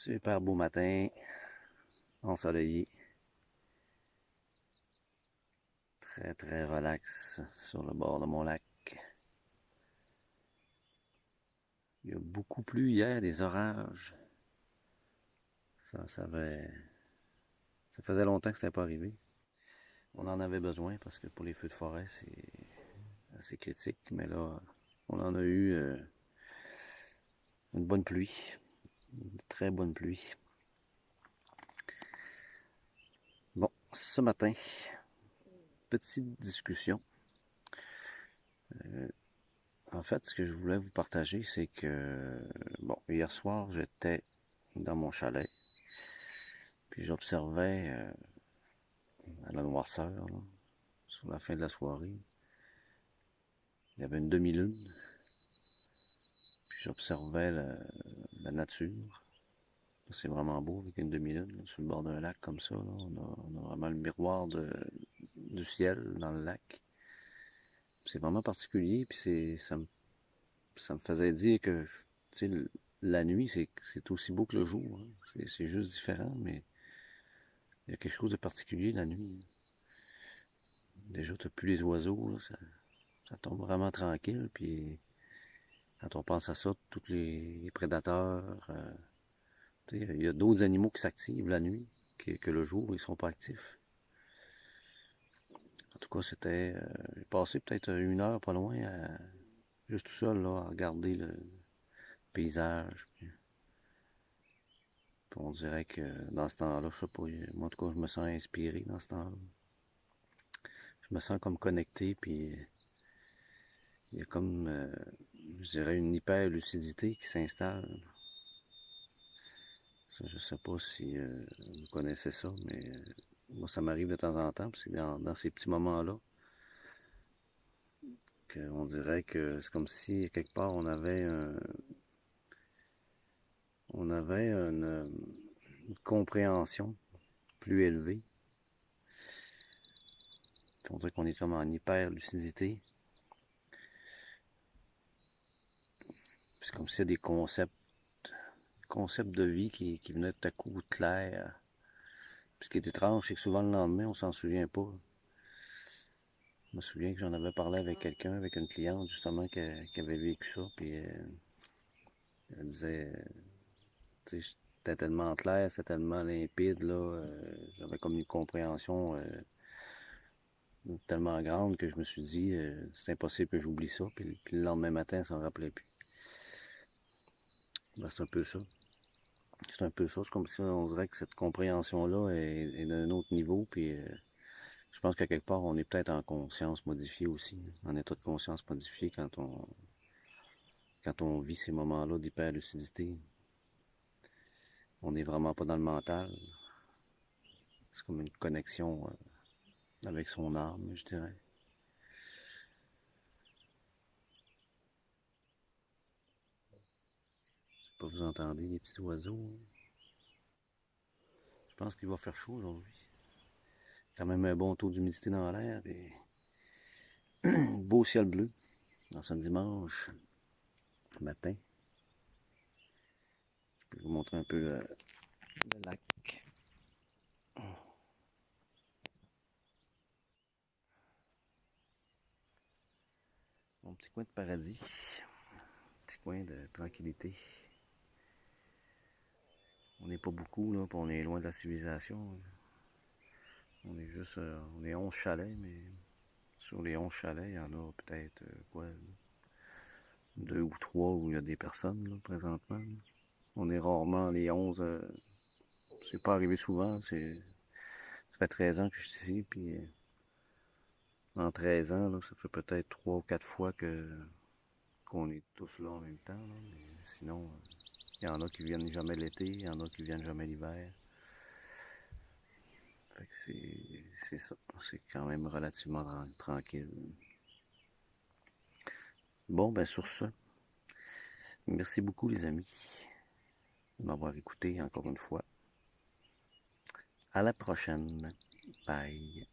Super beau matin, ensoleillé, très très relax sur le bord de mon lac. Il y a beaucoup plu hier, des orages. Ça faisait longtemps que ça n'était pas arrivé. On en avait besoin parce que pour les feux de forêt, c'est assez critique. Mais là, on en a eu une bonne pluie, une très bonne pluie. Bon, ce matin, petite discussion. En fait, ce que je voulais vous partager, c'est que, bon, hier soir, j'étais dans mon chalet, puis j'observais à la noirceur, là, sur la fin de la soirée, il y avait une demi-lune, puis j'observais la nature. C'est vraiment beau avec une demi-lune, là, sur le bord d'un lac comme ça. Là. On a vraiment le miroir du ciel dans le lac. C'est vraiment particulier, puis ça me faisait dire que la nuit, c'est aussi beau que le jour. Hein. C'est juste différent, mais il y a quelque chose de particulier la nuit. Déjà, tu n'as plus les oiseaux, là, ça tombe vraiment tranquille, puis quand on pense à ça, tous les prédateurs, il y a d'autres animaux qui s'activent la nuit que le jour, ils sont pas actifs. En tout cas, j'ai passé peut-être une heure pas loin, juste tout seul, là, à regarder le paysage. Puis on dirait que dans ce temps-là, je sais pas, moi en tout cas, je me sens inspiré dans ce temps-là. Je me sens comme connecté, puis il y a comme, je dirais, une hyper lucidité qui s'installe. Ça, je sais pas si vous connaissez ça, mais moi, ça m'arrive de temps en temps, puis c'est dans ces petits moments-là qu'on dirait que c'est comme si, quelque part, on avait une compréhension plus élevée. Puis on dirait qu'on est comme en hyper lucidité. C'est comme s'il y a des concepts de vie qui venaient tout à coup clairs. Puis ce qui est étrange, c'est que souvent le lendemain, on s'en souvient pas. Je me souviens que j'en avais parlé avec quelqu'un, avec une cliente justement qui avait vécu ça, puis elle disait, tu sais, c'était tellement clair, c'était tellement limpide, là, j'avais comme une compréhension tellement grande que je me suis dit, c'est impossible que j'oublie ça, puis le lendemain matin, elle s'en rappelait plus. Ben, c'est un peu ça. C'est un peu ça, c'est comme si on dirait que cette compréhension-là est d'un autre niveau, puis je pense qu'à quelque part, on est peut-être en conscience modifiée aussi, en état de conscience modifié quand on vit ces moments-là d'hyper-lucidité. On n'est vraiment pas dans le mental. C'est comme une connexion avec son âme, je dirais. Je sais pas, vous entendez les petits oiseaux. Hein? Je pense qu'il va faire chaud aujourd'hui. Quand même un bon taux d'humidité dans l'air et beau ciel bleu dans ce dimanche matin. Je vais vous montrer un peu le lac. Mon petit coin de paradis. Petit coin de tranquillité. On n'est pas beaucoup, là, puis on est loin de la civilisation. On est 11 chalets, mais sur les 11 chalets, il y en a peut-être, quoi, deux ou trois où il y a des personnes, là, présentement. On est rarement les 11. C'est pas arrivé souvent. Ça fait 13 ans que je suis ici, puis en 13 ans, là, ça fait peut-être 3 ou 4 fois qu'on est tous là en même temps. Là. Mais sinon, il y en a qui viennent jamais l'été, il y en a qui viennent jamais l'hiver. Fait que c'est ça. C'est quand même relativement tranquille. Bon, ben sur ce, merci beaucoup les amis de m'avoir écouté encore une fois. À la prochaine. Bye.